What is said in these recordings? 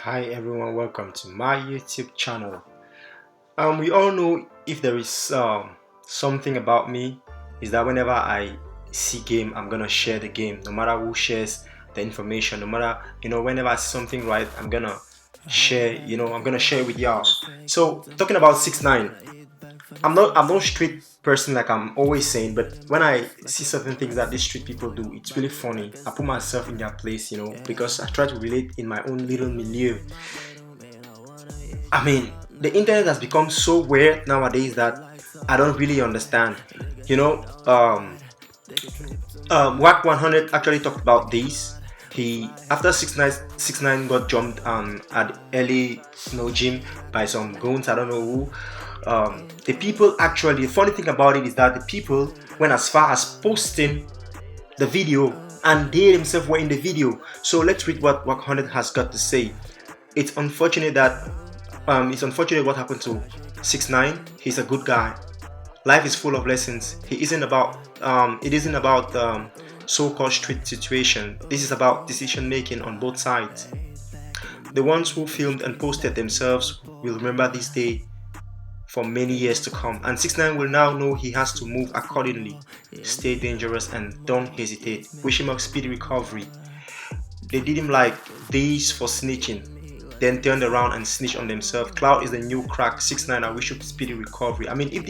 Hi everyone, welcome to my YouTube channel. We all know if there is something about me is that whenever I see game, I'm gonna share the game. No matter who shares the information, no matter whenever I see something right, I'm gonna share. I'm gonna share with y'all. So talking about 6ix9ine, I'm not street person like I'm always saying, but when I see certain things that these street people do, it's really funny. I put myself in their place, because I try to relate in my own little milieu. I mean, the internet has become so weird nowadays that I don't really understand. You know, Wack100 actually talked about this. He after 6ix9ine got jumped at LA gym by some goons, I don't know who. The people actually, the funny thing about it is that the people went as far as posting the video and they themselves were in the video. So let's read what Wack100 has got to say. It's unfortunate that what happened to 6ix9ine. He's a good guy. Life is full of lessons. It isn't about so-called street situation. This is about decision making on both sides. The ones who filmed and posted themselves will remember this day for many years to come, and 6ix9ine will now know he has to move accordingly. Stay dangerous and don't hesitate. Wish him a speedy recovery. They did him like this for snitching, then turned around and snitched on themselves. Cloud is the new crack. 6ix9ine, I wish you speedy recovery. I mean, if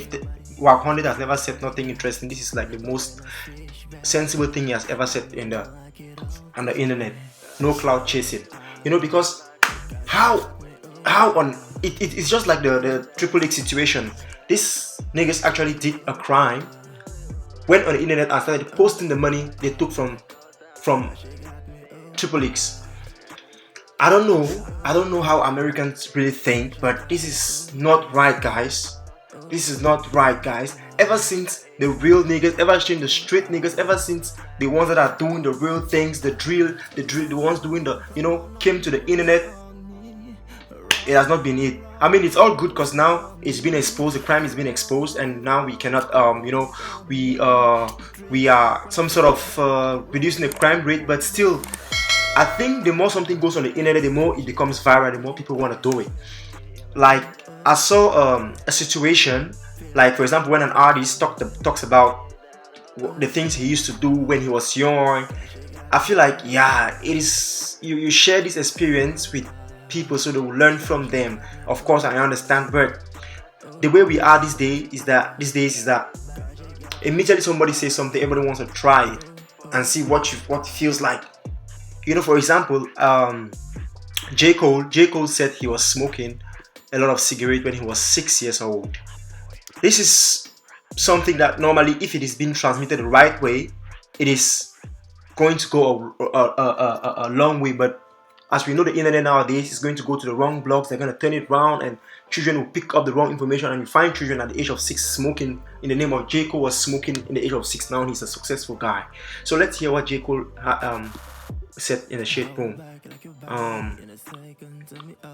the Wack100 has never said nothing interesting, this is like the most sensible thing he has ever said on the internet. No cloud chasing, because how on it's just like the XXX situation. These niggas actually did a crime, went on the internet and started posting the money they took from XXX. I don't know how Americans really think, but this is not right, guys. This is not right, guys. Ever since the real niggas, ever since the street niggas, ever since the ones that are doing the real things, the ones doing the, came to the internet, it has not been it. I mean, it's all good because now it's been exposed, the crime is being exposed, and now we cannot, we are some sort of reducing the crime rate, but still, I think the more something goes on the internet, the more it becomes viral, the more people want to do it. Like, I saw a situation, like for example, when an artist talks about the things he used to do when he was young. I feel like, yeah, it is, you share this experience with people so they will learn from them. Of course, I understand, but the way we are these days is that immediately somebody says something, everybody wants to try it and see what it feels like. For example, J. Cole said he was smoking a lot of cigarette when he was 6 years old. This is something that normally, if it is being transmitted the right way, it is going to go a long way. But as we know, the internet nowadays is going to go to the wrong blogs. They're going to turn it around and children will pick up the wrong information, and you find children at the age of 6 smoking in the name of J. Cole was smoking in the age of 6. Now he's a successful guy. So let's hear what J. Cole said in the shade room.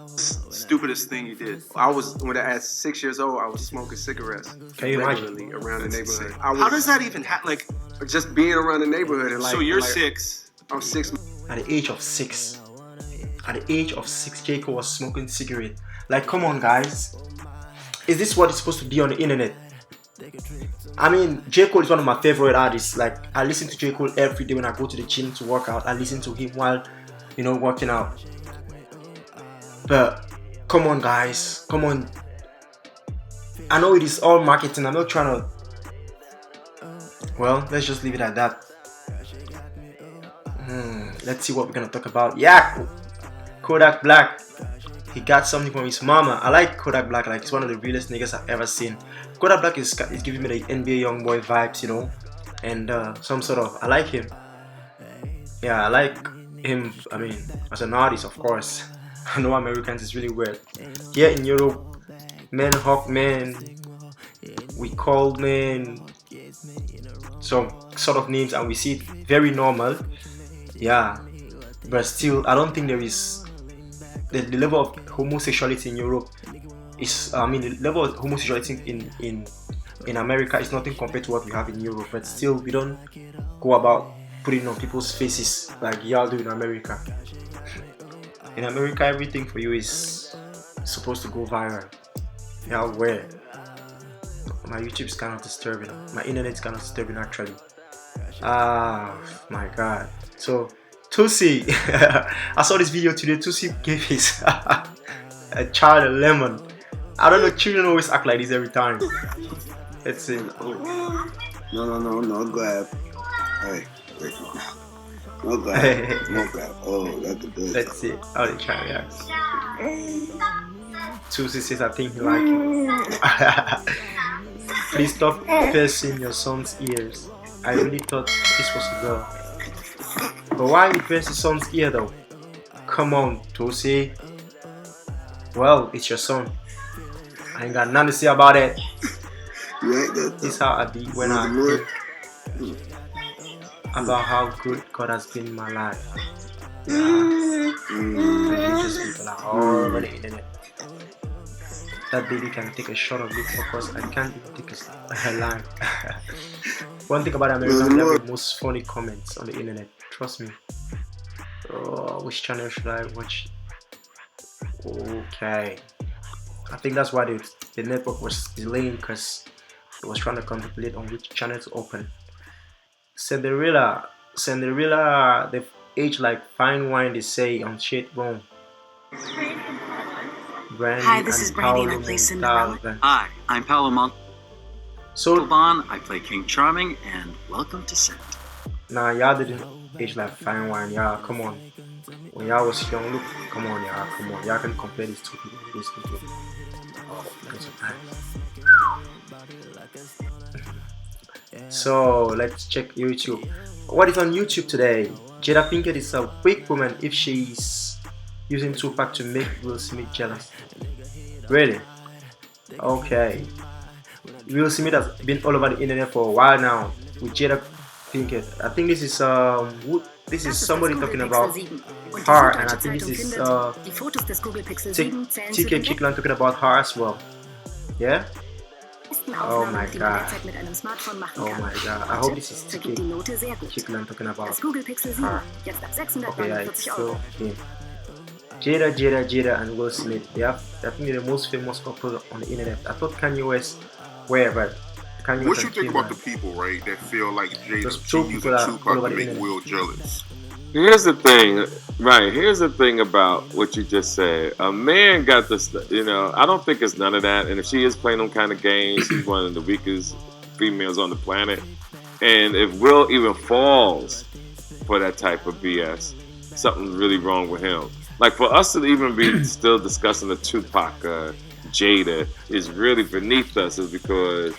Stupidest thing you did. When I was 6 years old, I was smoking cigarettes. Can you regularly imagine? Around the neighborhood. How does that even happen? Like, just being around the neighborhood and like. So you're 6. I'm 6. At the age of 6. At the age of 6, J. Cole was smoking cigarette. Like, come on, guys. Is this what it's supposed to be on the internet? I mean, J. Cole is one of my favorite artists. Like, I listen to J. Cole every day when I go to the gym to work out. I listen to him while, working out. But, come on, guys. Come on. I know it is all marketing. I'm not trying to... Well, let's just leave it at that. Let's see what we're going to talk about. Yeah! Kodak Black. He got something from his mama. I like Kodak Black. Like, he's one of the realest niggas I've ever seen. Kodak Black is giving me the NBA young boy vibes, and some sort of, I like him. Yeah, I like him. I mean, as an artist, of course. I know Americans is really weird. Here in Europe, men hawk men, we call men some sort of names, and we see it very normal. Yeah, but still, I don't think there is the level of homosexuality in Europe is, the level of homosexuality in America is nothing compared to what we have in Europe. But still, we don't go about putting it on people's faces like y'all do in America. In America, everything for you is supposed to go viral. Yeah, where? My YouTube is kind of disturbing. My internet is kind of disturbing actually. Ah, my God. So, Tusi, I saw this video today. Tusi gave his a child a lemon. I don't know, children always act like this every time. Let's see. No grab. Hey, wait. No grab. No grab. Oh, that's a good. Let's see how they try to react. Tusi says, I think he like it. Please stop piercing your son's ears. I really thought this was a girl. But why you pierce your son's ear though? Come on, Tusi. Well, it's your son. I ain't got nothing to say about it. This is how I be when I think about how good God has been in my life. Religious people are all over the internet. That baby can take a shot of me, of course. I can't even take a line. One thing about Americans, they have the most funny comments on the internet. Trust me. Oh, which channel should I watch? Okay. I think that's why the network was delaying, because it was trying to contemplate on which channel to open. Cinderella, they've aged like fine wine, they say on Shade Bone. Hi, this is Brandy and I play Cinderella. Hi, I'm Paolo So, Montalban. I play King Charming, and welcome to set. nah, y'all didn't age like fine wine, y'all, come on. When y'all was young, look, come on, y'all, come on. Y'all can compare these two people, these people. Oh, that's nice. So, let's check YouTube. What is on YouTube today? Jada Pinkett is a weak woman if she's using Tupac to make Will Smith jealous. Really? Okay. Will Smith has been all over the internet for a while now with Jada Pinkett. I think this is somebody talking about her, and I think this is TK Kickland talking about her as well. Yeah? Oh my God. Oh my God. I hope this is TK Kickland talking about her. Okay, yeah, it's still him. Jada and Will Smith. I think they're the most famous couple on the internet. I thought Kanye West were, but Kanye What you think about the people, right, that feel like Jada Those two using people are all Tupac over to the make internet. Will jealous? Here's the thing, right? Here's the thing about what you just said. A man got this, I don't think it's none of that. And if she is playing them kind of games, she's one of the weakest females on the planet. And if Will even falls for that type of BS, something's really wrong with him. Like, for us to even be still discussing the Tupac Jada is really beneath us, is because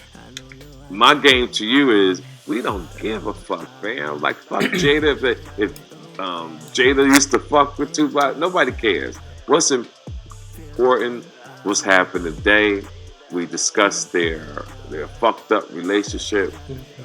my game to you is we don't give a fuck, fam. Like, fuck Jada. If Jada used to fuck with Tupac, nobody cares. What's important, what's happened today. We discussed their fucked up relationship,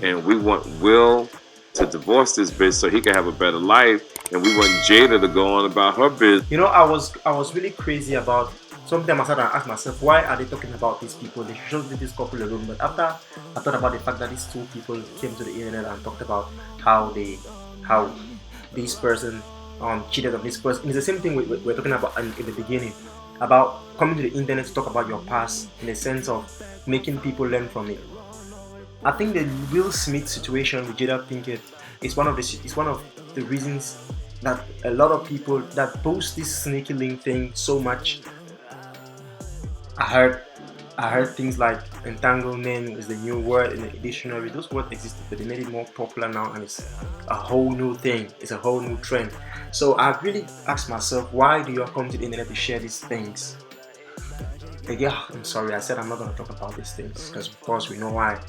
and we want Will to divorce this bitch so he can have a better life, and we want Jada to go on about her business. You know, I was really crazy about. Sometimes I started to ask myself, why are they talking about these people? They should leave this couple alone. But after I thought about the fact that these two people came to the internet and talked about how this person cheated on this person. It's the same thing we're talking about in the beginning, about coming to the internet to talk about your past in the sense of making people learn from it. I think the Will Smith situation with Jada Pinkett is one of the reasons that a lot of people that post this sneaky link thing so much. I heard things like entanglement is the new word in the dictionary. Those words existed, but they made it more popular now, and it's a whole new thing. It's a whole new trend. So I really asked myself, why do you come to the internet to share these things? Yeah, I'm sorry, I said I'm not going to talk about these things because of course we know why.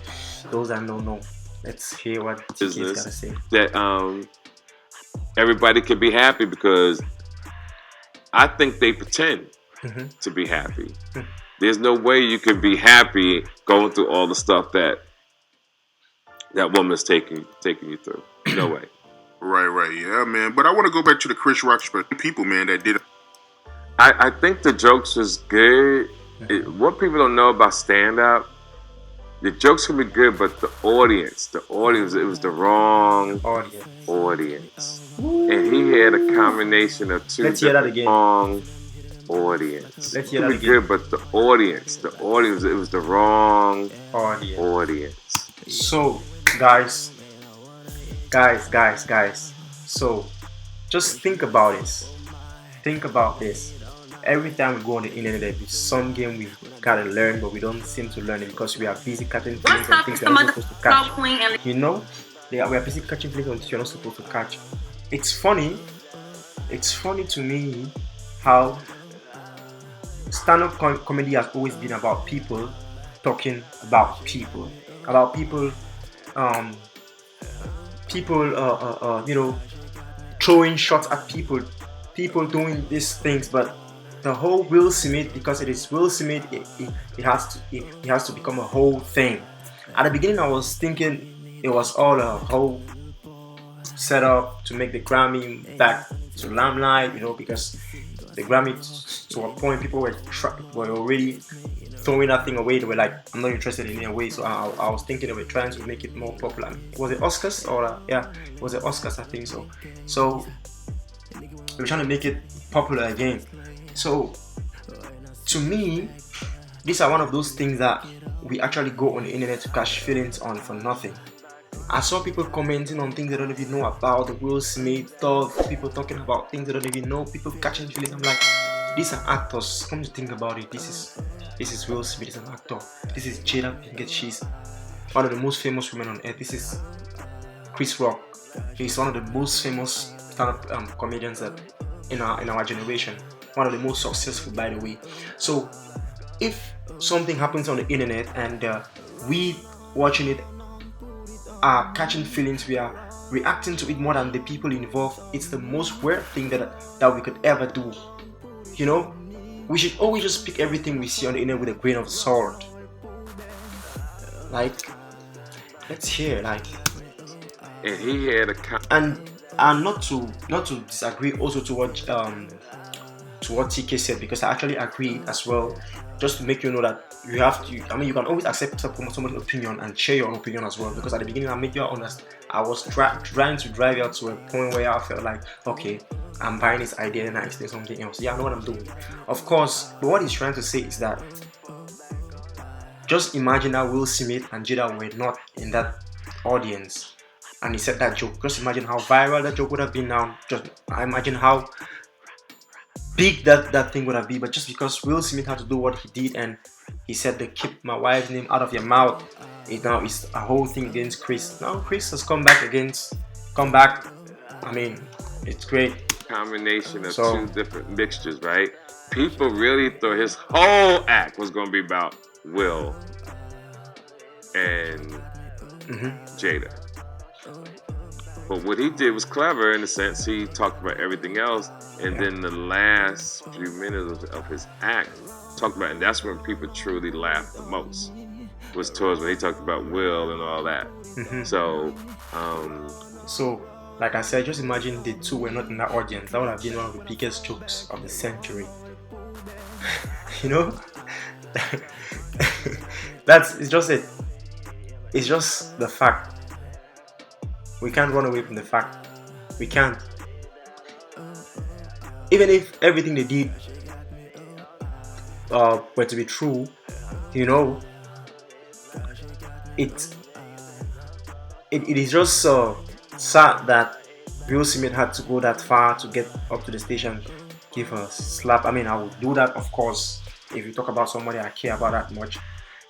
Those that don't know, let's hear what TK's got to say. That everybody can be happy, because I think they pretend to be happy. There's no way you can be happy going through all the stuff that woman's taking you through. No way. Right, yeah, man. But I want to go back to the Chris Rock people, man, that did it. I think the jokes was good. What people don't know about stand-up the jokes can be good, but the audience, it was the wrong audience. And he had a combination of two different wrong audience. Let's hear it that can be good, but the audience, it was the wrong audience. So, guys. So, just think about this. Think about this. Every time we go on the internet, there's some game we gotta learn, but we don't seem to learn it because we are busy catching things and things we're not supposed to catch. You know, we are busy catching things and things you're not supposed to catch. It's funny to me how stand-up comedy has always been about people talking about people, you know, throwing shots at people doing these things. But the whole Will Smith, because it is Will Smith, it has to become a whole thing. At the beginning, I was thinking it was all a whole setup to make the Grammy back to limelight, you know, because the Grammy, to a point, people were already throwing that thing away. They were like, I'm not interested in it anyway. So I was thinking they were trying to make it more popular. Was it Oscars or yeah, it was it Oscars? I think so. So they were trying to make it popular again. So to me, these are one of those things that we actually go on the internet to catch feelings on for nothing. I saw people commenting on things they don't even know about, the Will Smith stuff, people talking about things they don't even know, people catching feelings. I'm like, these are actors. Come to think about it, this is Will Smith, is an actor. This is Jada Pinkett, she's one of the most famous women on earth. This is Chris Rock. He's one of the most famous stand-up comedians that in our generation. One of the most successful, by the way. So if something happens on the internet and we watching it are catching feelings, we are reacting to it more than the people involved, it's the most weird thing that we could ever do. You know, we should always just pick everything we see on the internet with a grain of salt. Like, let's hear, like, and he had a and not to disagree also to what TK said, because I actually agree as well. Just to make you know that you have to, I mean, you can always accept someone's opinion and share your own opinion as well. Because at the beginning, I made you understand, I was trying to drive you out to a point where I felt like, okay, I'm buying this idea and I explain something else. Yeah, I know what I'm doing. Of course, but what he's trying to say is that just imagine that Will Smith and Jada were not in that audience and he said that joke. Just imagine how viral that joke would have been now. Just imagine how big that thing would have been. But just because Will Smith had to do what he did and he said to keep my wife's name out of your mouth, now it's a whole thing against Chris. Now Chris has come back. I mean, it's great. Combination of two different mixtures, right? People really thought his whole act was going to be about Will and Jada. But what he did was clever in the sense he talked about everything else, and then the last few minutes of his act talked about, and that's when people truly laughed the most, was towards when he talked about Will and all that. So like I said, just imagine the two were not in that audience. That would have been one of the biggest jokes of the century. You know? It's just it. It's just the fact. We can't run away from the fact. We can't. Even if everything they did were to be true, you know, it is just sad that Will Smith had to go that far to get up to the station, give a slap. I mean, I would do that, of course, if you talk about somebody I care about that much.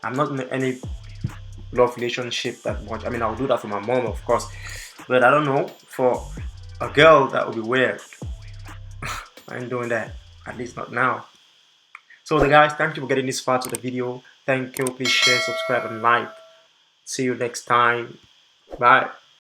I'm not in any love relationship that much. I mean, I would do that for my mom, of course, but I don't know, for a girl that would be weird. I ain't doing that, at least not now. So guys, thank you for getting this far to the video. Thank you. Please share, subscribe, and like. See you next time. Bye.